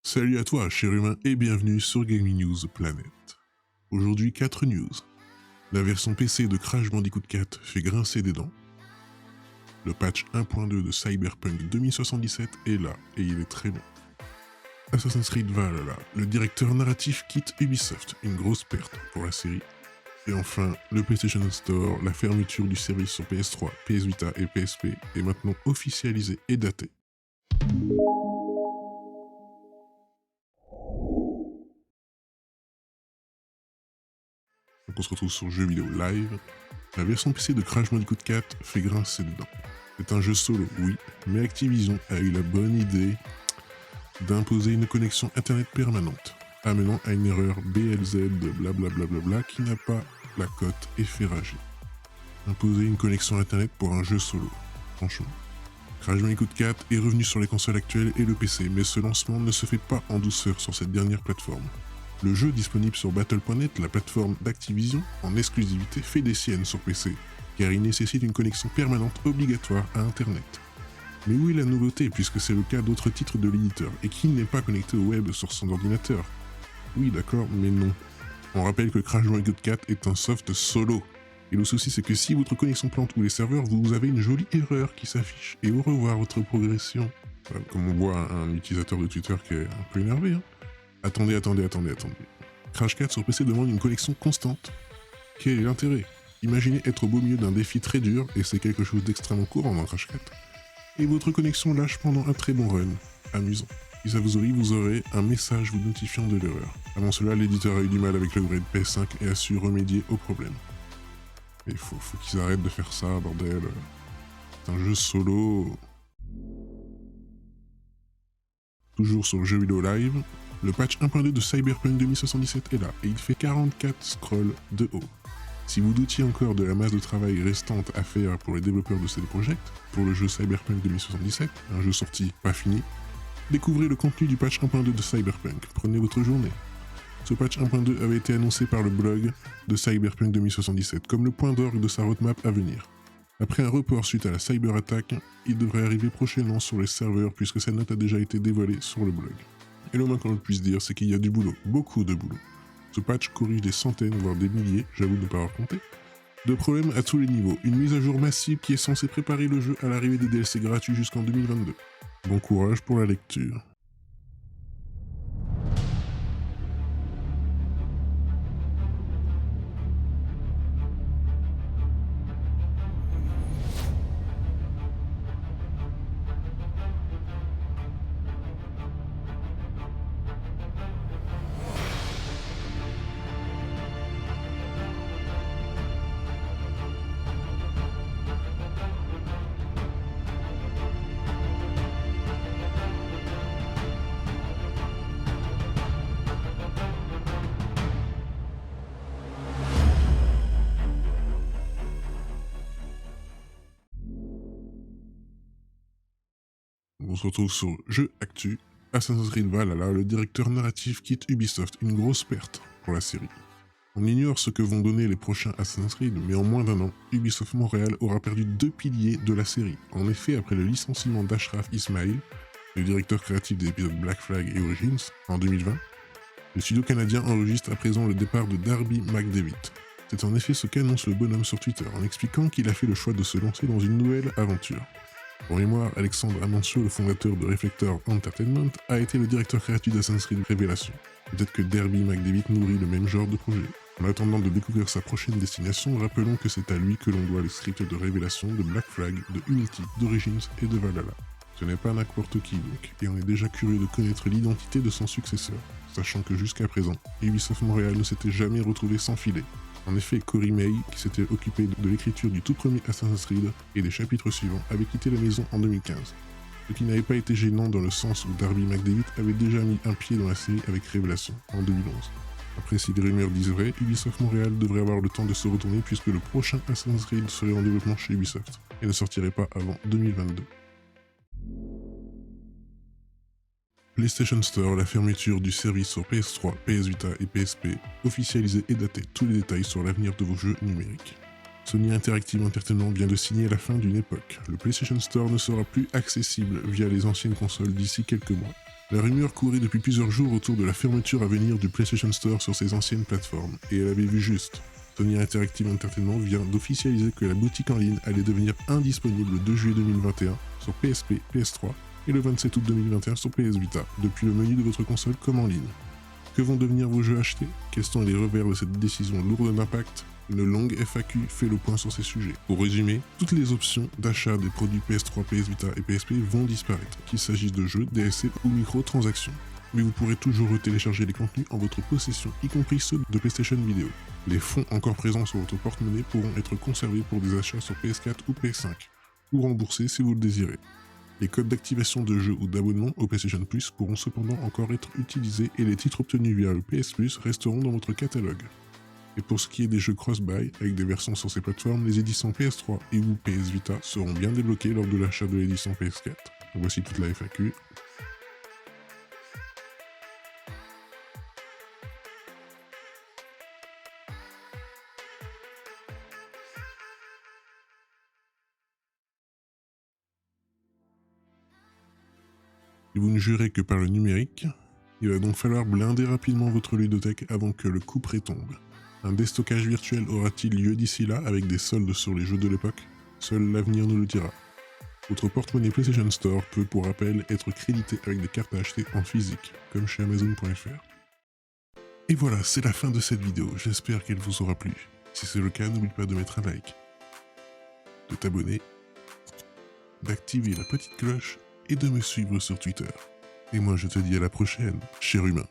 Salut à toi, cher humain, et bienvenue sur Gaming News Planet. Aujourd'hui, 4 news. La version PC de Crash Bandicoot 4 fait grincer des dents. Le patch 1.2 de Cyberpunk 2077 est là, et il est très bon. Assassin's Creed Valhalla, le directeur narratif quitte Ubisoft, une grosse perte pour la série. Et enfin, le PlayStation Store, la fermeture du service sur PS3, PS Vita et PSP est maintenant officialisée et datée. Donc on se retrouve sur Jeux Vidéo Live. La version PC de Crash Bandicoot 4 fait grincer des dents. C'est un jeu solo, oui, mais Activision a eu la bonne idée d'imposer une connexion internet permanente, amenant à une erreur BLZ de blablabla qui n'a pas la cote et fait rager. Imposer une connexion internet pour un jeu solo, franchement. Crash Bandicoot 4 est revenu sur les consoles actuelles et le PC, mais ce lancement ne se fait pas en douceur sur cette dernière plateforme. Le jeu disponible sur Battle.net, la plateforme d'Activision, en exclusivité fait des siennes sur PC, car il nécessite une connexion permanente obligatoire à Internet. Mais où est la nouveauté puisque c'est le cas d'autres titres de l'éditeur, et qui n'est pas connecté au web sur son ordinateur? Oui d'accord, mais non. On rappelle que Crash Bandicoot 4 est un soft solo. Et le souci c'est que si votre connexion plante ou les serveurs, vous avez une jolie erreur qui s'affiche, et au revoir votre progression. Comme on voit un utilisateur de Twitter qui est un peu énervé, hein. Attendez. Crash 4 sur PC demande une connexion constante. Quel est l'intérêt? Imaginez être au beau milieu d'un défi très dur, et c'est quelque chose d'extrêmement courant dans Crash 4. Et votre connexion lâche pendant un très bon run. Amusant. Si ça vous arrive, vous aurez un message vous notifiant de l'erreur. Avant cela, l'éditeur a eu du mal avec le upgrade PS5 et a su remédier au problème. Mais faut qu'ils arrêtent de faire ça, bordel. C'est un jeu solo. Toujours sur Jeux Vidéo Live, le patch 1.2 de Cyberpunk 2077 est là, et il fait 44 scrolls de haut. Si vous doutiez encore de la masse de travail restante à faire pour les développeurs de CD Projekt, pour le jeu Cyberpunk 2077, un jeu sorti pas fini, découvrez le contenu du patch 1.2 de Cyberpunk, prenez votre journée. Ce patch 1.2 avait été annoncé par le blog de Cyberpunk 2077 comme le point d'orgue de sa roadmap à venir. Après un report suite à la cyberattaque, il devrait arriver prochainement sur les serveurs puisque sa note a déjà été dévoilée sur le blog. Et le moins qu'on puisse dire, c'est qu'il y a du boulot, beaucoup de boulot. Ce patch corrige des centaines, voire des milliers, j'avoue ne pas avoir compté, de problèmes à tous les niveaux. Une mise à jour massive qui est censée préparer le jeu à l'arrivée des DLC gratuits jusqu'en 2022. Bon courage pour la lecture. On se retrouve sur Jeux Actu. Assassin's Creed Valhalla, le directeur narratif quitte Ubisoft, une grosse perte pour la série. On ignore ce que vont donner les prochains Assassin's Creed, mais en moins d'un an, Ubisoft Montréal aura perdu 2 piliers de la série. En effet, après le licenciement d'Ashraf Ismail, le directeur créatif des épisodes Black Flag et Origins, en 2020, le studio canadien enregistre à présent le départ de Darby McDevitt. C'est en effet ce qu'annonce le bonhomme sur Twitter, en expliquant qu'il a fait le choix de se lancer dans une nouvelle aventure. Pour mémoire, Alexandre Amancio, le fondateur de Reflector Entertainment, a été le directeur créatif d'Assassin's Creed Révélation. Peut-être que Darby McDevitt nourrit le même genre de projet. En attendant de découvrir sa prochaine destination, rappelons que c'est à lui que l'on doit les scripts de Révélation, de Black Flag, de Unity, d'Origins et de Valhalla. Ce n'est pas n'importe qui donc, et on est déjà curieux de connaître l'identité de son successeur, sachant que jusqu'à présent, Ubisoft Montréal ne s'était jamais retrouvé sans filet. En effet, Cory May, qui s'était occupé de l'écriture du tout premier Assassin's Creed et des chapitres suivants, avait quitté la maison en 2015. Ce qui n'avait pas été gênant dans le sens où Darby McDevitt avait déjà mis un pied dans la série avec Révélation en 2011. Après, si les rumeurs disent vrai, Ubisoft Montréal devrait avoir le temps de se retourner puisque le prochain Assassin's Creed serait en développement chez Ubisoft et ne sortirait pas avant 2022. PlayStation Store, la fermeture du service sur PS3, PS Vita et PSP, officialisée et datée, tous les détails sur l'avenir de vos jeux numériques. Sony Interactive Entertainment vient de signer la fin d'une époque. Le PlayStation Store ne sera plus accessible via les anciennes consoles d'ici quelques mois. La rumeur courait depuis plusieurs jours autour de la fermeture à venir du PlayStation Store sur ses anciennes plateformes, et elle avait vu juste. Sony Interactive Entertainment vient d'officialiser que la boutique en ligne allait devenir indisponible le 2 juillet 2021 sur PSP, PS3 et le 27 août 2021 sur PS Vita, depuis le menu de votre console comme en ligne. Que vont devenir vos jeux achetés? Quels sont les revers de cette décision lourde d'impact? Une longue FAQ fait le point sur ces sujets. Pour résumer, toutes les options d'achat des produits PS3, PS Vita et PSP vont disparaître, qu'il s'agisse de jeux, DLC ou microtransactions. Mais vous pourrez toujours télécharger les contenus en votre possession, y compris ceux de PlayStation Video. Les fonds encore présents sur votre porte-monnaie pourront être conservés pour des achats sur PS4 ou PS5, ou remboursés si vous le désirez. Les codes d'activation de jeux ou d'abonnement au PlayStation Plus pourront cependant encore être utilisés et les titres obtenus via le PS Plus resteront dans votre catalogue. Et pour ce qui est des jeux cross-buy, avec des versions sur ces plateformes, les éditions PS3 et ou PS Vita seront bien débloquées lors de l'achat de l'édition PS4. Voici toute la FAQ. Si vous ne jurez que par le numérique, il va donc falloir blinder rapidement votre ludothèque avant que le coup près tombe. Un déstockage virtuel aura-t-il lieu d'ici là avec des soldes sur les jeux de l'époque? Seul l'avenir nous le dira. Votre porte-monnaie PlayStation Store peut pour rappel être crédité avec des cartes à acheter en physique, comme chez Amazon.fr. Et voilà, c'est la fin de cette vidéo, j'espère qu'elle vous aura plu. Si c'est le cas, n'oublie pas de mettre un like, de t'abonner, d'activer la petite cloche et de me suivre sur Twitter. Et moi je te dis à la prochaine, cher humain.